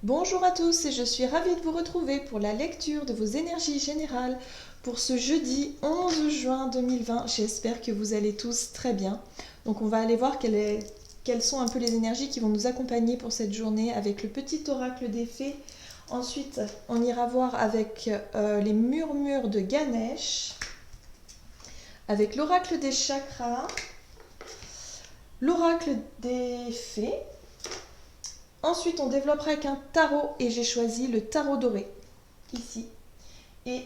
Bonjour à tous et je suis ravie de vous retrouver pour la lecture de vos énergies générales pour ce jeudi 11 juin 2020. J'espère que vous allez tous très bien. Donc on va aller voir quelles sont un peu les énergies qui vont nous accompagner pour cette journée avec le petit oracle des fées. Ensuite, on ira voir avec les murmures de Ganesh, avec l'oracle des chakras, l'oracle des fées. Ensuite, on développera avec un tarot et j'ai choisi le tarot doré, ici. Et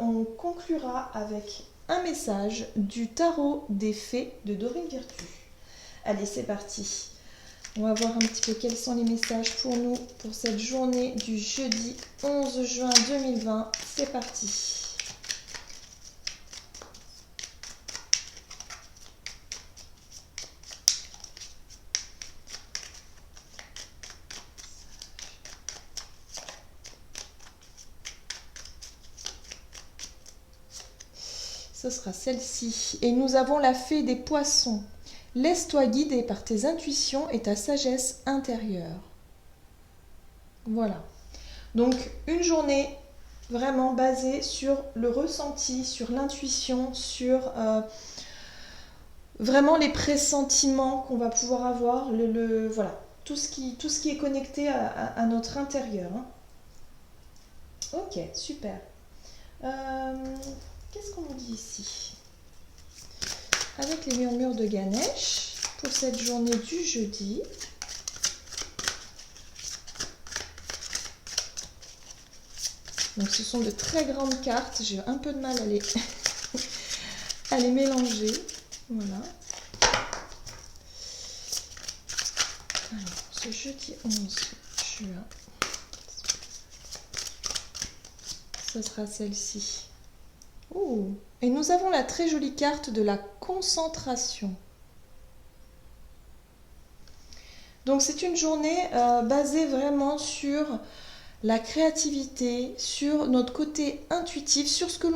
on conclura avec un message du tarot des fées de Dorine Virtue. Allez, c'est parti. On va voir un petit peu quels sont les messages pour nous pour cette journée du jeudi 11 juin 2020. C'est parti. Ce sera celle-ci. Et nous avons la fée des poissons. Laisse-toi guider par tes intuitions et ta sagesse intérieure. Voilà. Donc, une journée vraiment basée sur le ressenti, sur l'intuition, sur vraiment les pressentiments qu'on va pouvoir avoir, voilà, tout ce qui est connecté à notre intérieur. Hein. Ok, super. Qu'est-ce qu'on nous dit ici? Avec les murmures de Ganesh, pour cette journée du jeudi. Donc ce sont de très grandes cartes, j'ai un peu de mal à les mélanger. Voilà. Alors, ce jeudi 11 juin, ce sera celle-ci. Oh. Et nous avons la très jolie carte de la concentration. Donc c'est une journée basée vraiment sur la créativité, sur notre côté intuitif, sur ce que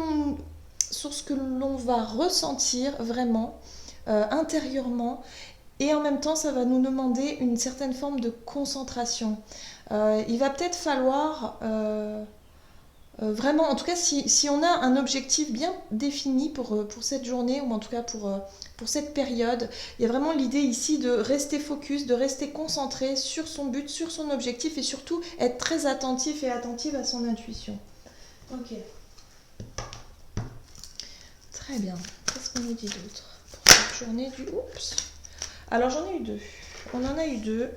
l'on va ressentir vraiment intérieurement. Et en même temps, ça va nous demander une certaine forme de concentration. Il va peut-être falloir vraiment, en tout cas, si on a un objectif bien défini pour cette journée, ou en tout cas pour cette période, il y a vraiment l'idée ici de rester focus, de rester concentré sur son but, sur son objectif, et surtout être très attentif et attentive à son intuition. Ok. Très bien. Qu'est-ce qu'on nous dit d'autre pour cette journée du... Oups. Alors j'en ai eu deux. On en a eu deux.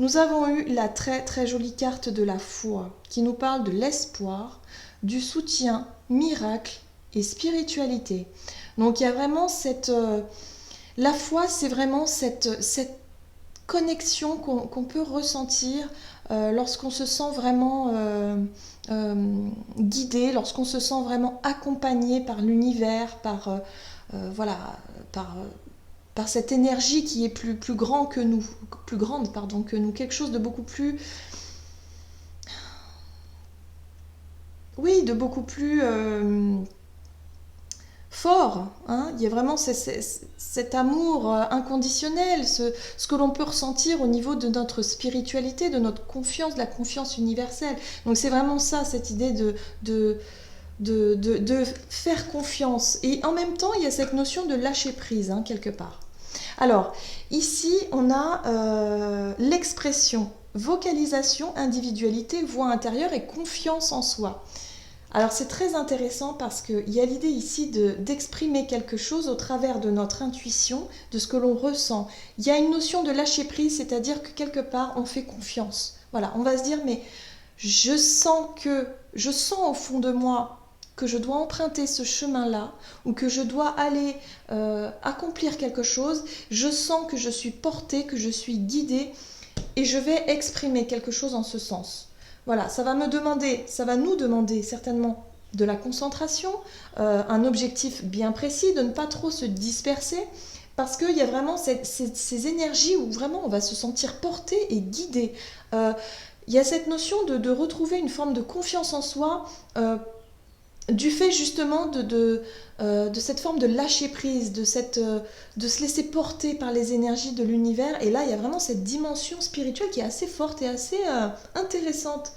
Nous avons eu la très très jolie carte de la foi qui nous parle de l'espoir, du soutien, miracle et spiritualité. Donc il y a vraiment cette... la foi, c'est vraiment cette connexion qu'on peut ressentir lorsqu'on se sent vraiment guidé, lorsqu'on se sent vraiment accompagné par l'univers, voilà, par cette énergie qui est plus grande que nous, quelque chose de beaucoup plus, oui, de beaucoup plus fort. Hein. Il y a vraiment cet amour inconditionnel, ce que l'on peut ressentir au niveau de notre spiritualité, de notre confiance, de la confiance universelle. Donc c'est vraiment ça, cette idée de faire confiance. Et en même temps, il y a cette notion de lâcher prise, hein, quelque part. Alors, ici, on a l'expression vocalisation, individualité, voix intérieure et confiance en soi. Alors, c'est très intéressant parce qu'il y a l'idée ici d'exprimer quelque chose au travers de notre intuition, de ce que l'on ressent. Il y a une notion de lâcher prise, c'est-à-dire que quelque part, on fait confiance. Voilà, on va se dire, mais je sens au fond de moi que je dois emprunter ce chemin-là ou que je dois aller accomplir quelque chose, je sens que je suis portée, que je suis guidée et je vais exprimer quelque chose en ce sens. Voilà, ça va nous demander certainement de la concentration, un objectif bien précis, de ne pas trop se disperser, parce qu'il y a vraiment ces énergies où vraiment on va se sentir porté et guidé. Il y a cette notion de retrouver une forme de confiance en soi du fait justement de cette forme de lâcher prise, de se laisser porter par les énergies de l'univers. Et là, il y a vraiment cette dimension spirituelle qui est assez forte et assez intéressante.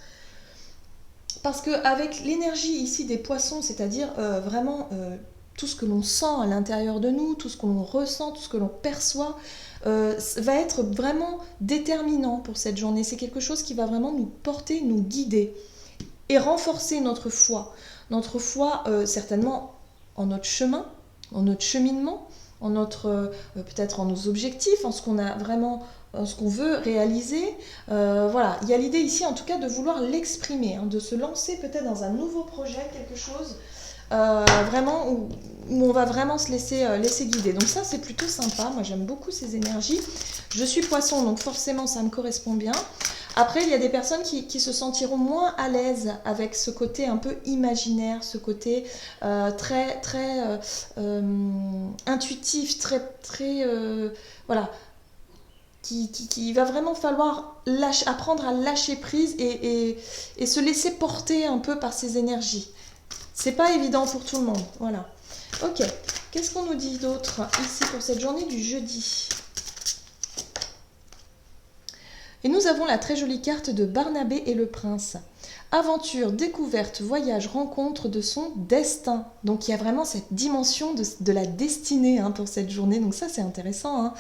Parce qu'avec l'énergie ici des poissons, c'est-à-dire vraiment tout ce que l'on sent à l'intérieur de nous, tout ce que l'on ressent, tout ce que l'on perçoit, va être vraiment déterminant pour cette journée. C'est quelque chose qui va vraiment nous porter, nous guider et renforcer notre foi. Notre foi, certainement, en notre chemin, en notre cheminement, en notre peut-être en nos objectifs, en ce qu'on a vraiment, en ce qu'on veut réaliser. Voilà, il y a l'idée ici, en tout cas, de vouloir l'exprimer, hein, de se lancer peut-être dans un nouveau projet, quelque chose vraiment où on va vraiment se laisser guider. Donc ça, c'est plutôt sympa. Moi, j'aime beaucoup ces énergies. Je suis poisson, donc forcément, ça me correspond bien. Après, il y a des personnes qui se sentiront moins à l'aise avec ce côté un peu imaginaire, ce côté très, très intuitif, très voilà, qui va vraiment falloir apprendre à lâcher prise et se laisser porter un peu par ces énergies. C'est pas évident pour tout le monde, voilà. Ok, qu'est-ce qu'on nous dit d'autre ici pour cette journée du jeudi ? Et nous avons la très jolie carte de Barnabé et le prince. Aventure, découverte, voyage, rencontre de son destin. Donc il y a vraiment cette dimension de la destinée pour cette journée. Donc ça c'est intéressant.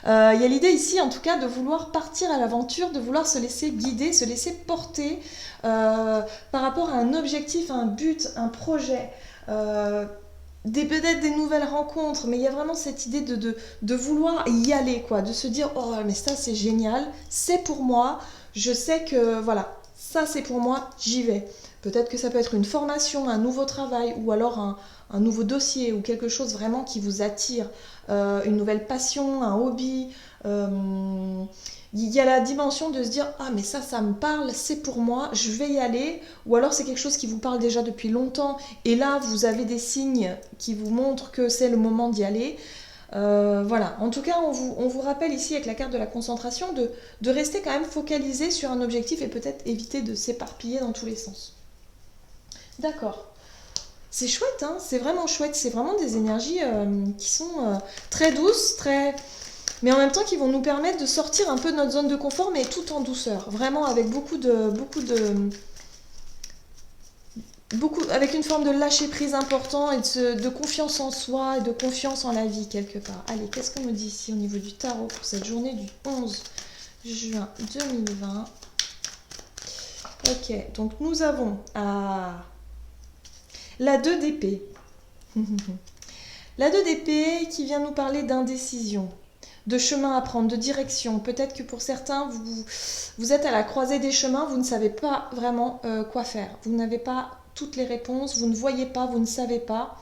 Il y a l'idée ici en tout cas de vouloir partir à l'aventure, de vouloir se laisser guider, se laisser porter par rapport à un objectif, un but, un projet. Peut-être des nouvelles rencontres, mais il y a vraiment cette idée de vouloir y aller, quoi, de se dire oh mais ça c'est génial, c'est pour moi, je sais que voilà, ça c'est pour moi, j'y vais. Peut-être que ça peut être une formation, un nouveau travail ou alors un nouveau dossier ou quelque chose vraiment qui vous attire, une nouvelle passion, un hobby. Il y a la dimension de se dire ah mais ça me parle, c'est pour moi, je vais y aller, ou alors c'est quelque chose qui vous parle déjà depuis longtemps et là vous avez des signes qui vous montrent que c'est le moment d'y aller. Voilà, en tout cas on vous rappelle ici avec la carte de la concentration de rester quand même focalisé sur un objectif et peut-être éviter de s'éparpiller dans tous les sens. D'accord. C'est chouette, hein, c'est vraiment chouette, c'est vraiment des énergies qui sont très douces, mais en même temps qui vont nous permettre de sortir un peu de notre zone de confort, mais tout en douceur, vraiment avec avec une forme de lâcher prise important et de confiance en soi et de confiance en la vie quelque part. Allez, qu'est-ce qu'on nous dit ici au niveau du tarot pour cette journée du 11 juin 2020 ? Ok, donc nous avons la 2 d'épée. La 2 d'épée qui vient nous parler d'indécision, de chemin à prendre, de direction. Peut-être que pour certains, vous êtes à la croisée des chemins, vous ne savez pas vraiment quoi faire. Vous n'avez pas toutes les réponses, vous ne voyez pas, vous ne savez pas.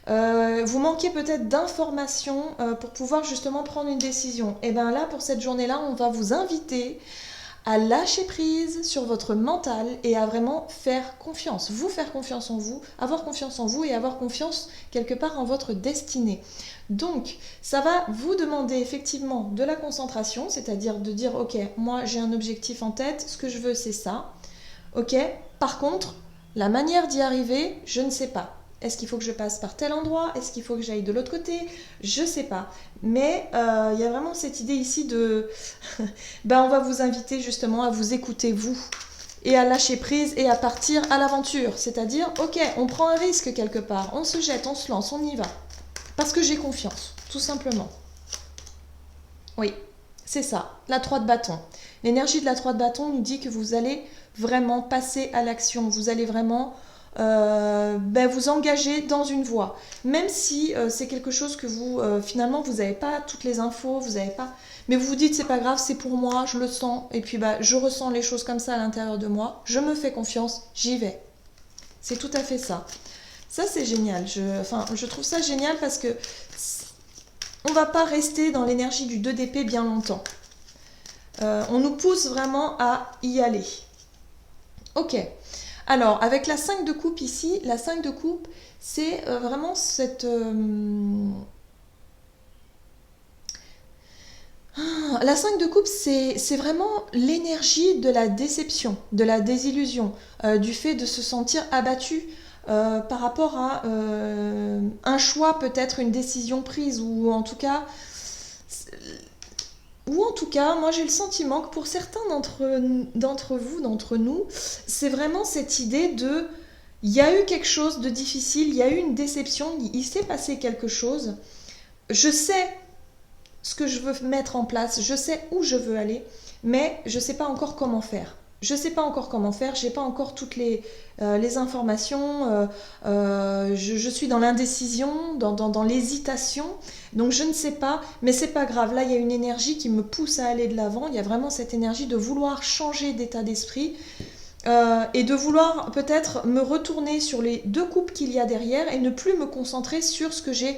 Vous manquez peut-être d'informations pour pouvoir justement prendre une décision. Et bien là, pour cette journée-là, on va vous inviter à lâcher prise sur votre mental et à vraiment faire confiance. Vous faire confiance en vous, avoir confiance en vous et avoir confiance quelque part en votre destinée. Donc, ça va vous demander effectivement de la concentration, c'est-à-dire de dire ok, moi j'ai un objectif en tête, ce que je veux c'est ça. Ok, par contre, la manière d'y arriver, je ne sais pas. Est-ce qu'il faut que je passe par tel endroit? Est-ce qu'il faut que j'aille de l'autre côté? Je ne sais pas. Mais il y a vraiment cette idée ici de... on va vous inviter justement à vous écouter vous et à lâcher prise et à partir à l'aventure. C'est-à-dire, ok, on prend un risque quelque part, on se jette, on se lance, on y va. Parce que j'ai confiance, tout simplement. Oui, c'est ça, la 3 de bâton. L'énergie de la 3 de bâton nous dit que vous allez vraiment passer à l'action. Vous allez vraiment... vous engager dans une voie, même si c'est quelque chose que vous finalement vous n'avez pas toutes les infos, vous n'avez pas, mais vous vous dites c'est pas grave, c'est pour moi, je le sens et puis je ressens les choses comme ça à l'intérieur de moi, je me fais confiance, j'y vais. C'est tout à fait ça. Ça c'est génial. Je trouve ça génial parce que on va pas rester dans l'énergie du 2 d'épée bien longtemps. On nous pousse vraiment à y aller. Ok. Alors, avec la 5 de coupe ici, la 5 de coupe, c'est vraiment cette... La 5 de coupe, c'est vraiment l'énergie de la déception, de la désillusion, du fait de se sentir abattu par rapport à un choix, peut-être une décision prise, ou en tout cas, moi j'ai le sentiment que pour certains d'entre vous, d'entre nous, c'est vraiment cette idée de, il y a eu quelque chose de difficile, il y a eu une déception, il s'est passé quelque chose, je sais ce que je veux mettre en place, je sais où je veux aller, mais je ne sais pas encore comment faire. Je ne sais pas encore comment faire, je n'ai pas encore toutes les informations, je suis dans l'indécision, dans l'hésitation, donc je ne sais pas, mais c'est pas grave. Là, il y a une énergie qui me pousse à aller de l'avant, il y a vraiment cette énergie de vouloir changer d'état d'esprit et de vouloir peut-être me retourner sur les deux coupes qu'il y a derrière et ne plus me concentrer sur ce que j'ai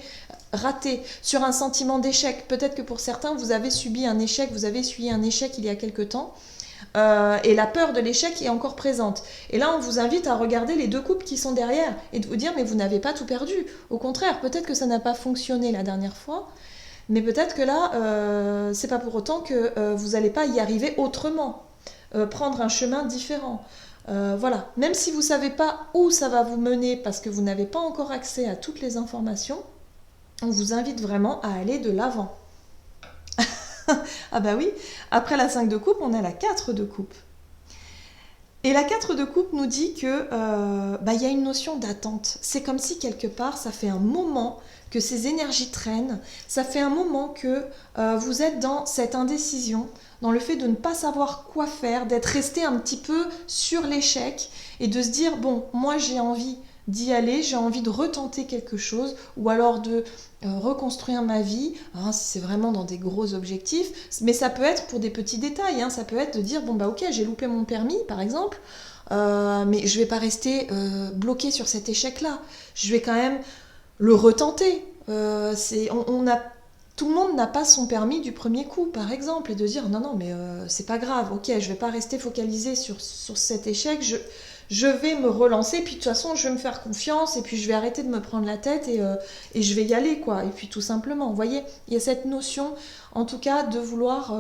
raté, sur un sentiment d'échec. Peut-être que pour certains, vous avez subi un échec, vous avez subi un échec il y a quelque temps. Et la peur de l'échec est encore présente. Et là, on vous invite à regarder les deux coupes qui sont derrière et de vous dire, mais vous n'avez pas tout perdu. Au contraire, peut-être que ça n'a pas fonctionné la dernière fois, mais peut-être que là, c'est pas pour autant que vous n'allez pas y arriver autrement, prendre un chemin différent. Voilà, même si vous ne savez pas où ça va vous mener parce que vous n'avez pas encore accès à toutes les informations, on vous invite vraiment à aller de l'avant. Ah bah oui, après la 5 de coupe, on a la 4 de coupe. Et la 4 de coupe nous dit que y a une notion d'attente. C'est comme si quelque part, ça fait un moment que ces énergies traînent, ça fait un moment que vous êtes dans cette indécision, dans le fait de ne pas savoir quoi faire, d'être resté un petit peu sur l'échec et de se dire, bon, moi j'ai envie d'y aller, j'ai envie de retenter quelque chose ou alors de reconstruire ma vie, hein, si c'est vraiment dans des gros objectifs, mais ça peut être pour des petits détails, hein, ça peut être de dire, bon bah ok, j'ai loupé mon permis par exemple, mais je vais pas rester bloqué sur cet échec-là, je vais quand même le retenter. Tout le monde n'a pas son permis du premier coup, par exemple, et de dire non, mais c'est pas grave, ok, je vais pas rester focalisé sur cet échec, je vais me relancer, puis de toute façon, je vais me faire confiance, et puis je vais arrêter de me prendre la tête, et je vais y aller, quoi. Et puis tout simplement, vous voyez, il y a cette notion, en tout cas, de vouloir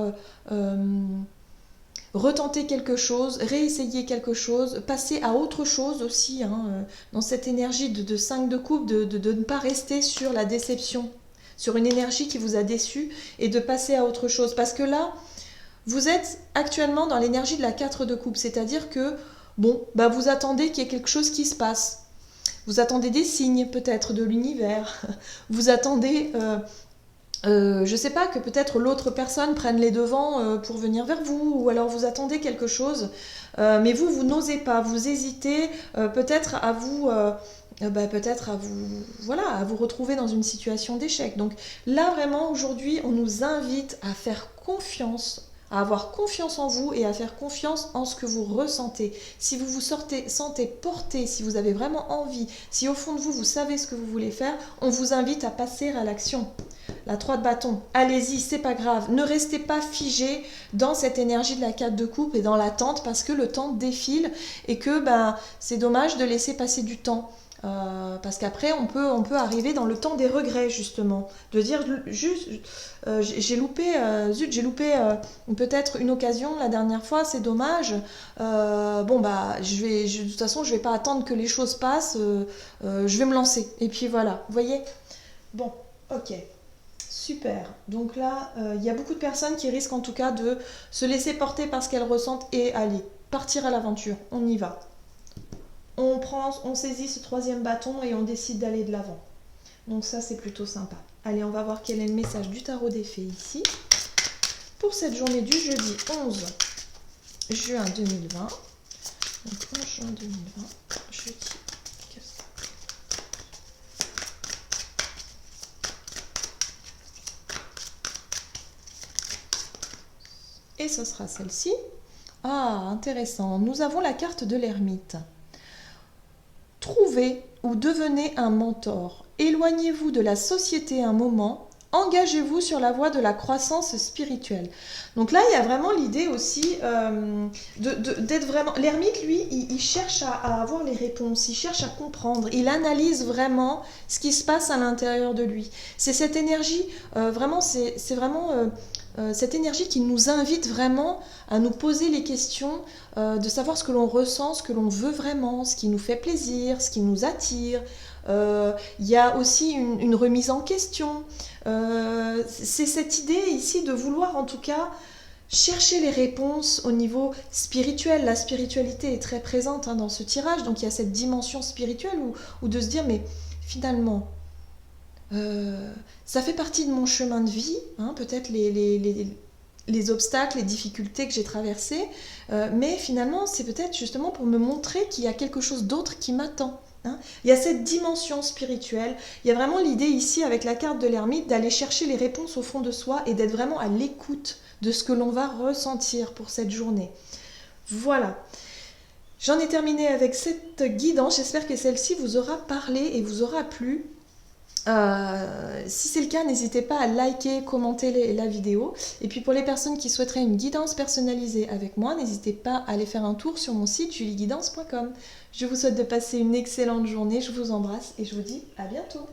retenter quelque chose, réessayer quelque chose, passer à autre chose aussi, hein, dans cette énergie de 5 de coupe, de ne pas rester sur la déception, sur une énergie qui vous a déçu, et de passer à autre chose. Parce que là, vous êtes actuellement dans l'énergie de la 4 de coupe, c'est-à-dire que, bon, bah vous attendez qu'il y ait quelque chose qui se passe. Vous attendez des signes peut-être de l'univers. Vous attendez, je sais pas, que peut-être l'autre personne prenne les devants pour venir vers vous, ou alors vous attendez quelque chose, mais vous n'osez pas, vous hésitez peut-être à vous... voilà, à vous retrouver dans une situation d'échec. Donc là, vraiment, aujourd'hui, on nous invite à faire confiance, à avoir confiance en vous et à faire confiance en ce que vous ressentez. Si vous vous sentez porté, si vous avez vraiment envie, si au fond de vous, vous savez ce que vous voulez faire, on vous invite à passer à l'action. La 3 de bâton, allez-y, c'est pas grave. Ne restez pas figé dans cette énergie de la 4 de coupe et dans l'attente parce que le temps défile et que c'est dommage de laisser passer du temps. Parce qu'après on peut arriver dans le temps des regrets justement, de dire juste j'ai loupé peut-être une occasion la dernière fois, c'est dommage, de toute façon je vais pas attendre que les choses passent, je vais me lancer et puis voilà, vous voyez. Bon, ok, super. Donc là il y a beaucoup de personnes qui risquent en tout cas de se laisser porter par ce qu'elles ressentent et aller partir à l'aventure, on y va. On saisit ce 3e bâton et on décide d'aller de l'avant. Donc ça, c'est plutôt sympa. Allez, on va voir quel est le message du tarot des fées ici. Pour cette journée du jeudi 11 juin 2020. Donc 11 juin 2020, jeudi. Et ce sera celle-ci. Ah, intéressant. Nous avons la carte de l'ermite. Trouvez ou devenez un mentor. Éloignez-vous de la société un moment. Engagez-vous sur la voie de la croissance spirituelle. Donc là, il y a vraiment l'idée aussi d'être vraiment... L'ermite, lui, il cherche à avoir les réponses, il cherche à comprendre, il analyse vraiment ce qui se passe à l'intérieur de lui. C'est cette énergie, vraiment, c'est vraiment cette énergie qui nous invite vraiment à nous poser les questions, de savoir ce que l'on ressent, ce que l'on veut vraiment, ce qui nous fait plaisir, ce qui nous attire. Il y a aussi une remise en question. C'est cette idée ici de vouloir en tout cas chercher les réponses au niveau spirituel. La spiritualité est très présente dans ce tirage, donc il y a cette dimension spirituelle où de se dire mais finalement ça fait partie de mon chemin de vie, peut-être les obstacles, les difficultés que j'ai traversées, mais finalement c'est peut-être justement pour me montrer qu'il y a quelque chose d'autre qui m'attend. Il y a cette dimension spirituelle, il y a vraiment l'idée ici avec la carte de l'ermite d'aller chercher les réponses au fond de soi et d'être vraiment à l'écoute de ce que l'on va ressentir pour cette journée. Voilà. J'en ai terminé avec cette guidance, j'espère que celle-ci vous aura parlé et vous aura plu. Si c'est le cas, n'hésitez pas à liker, commenter la vidéo. Et puis pour les personnes qui souhaiteraient une guidance personnalisée avec moi, n'hésitez pas à aller faire un tour sur mon site julieguidance.com. Je vous souhaite de passer une excellente journée, je vous embrasse et je vous dis à bientôt.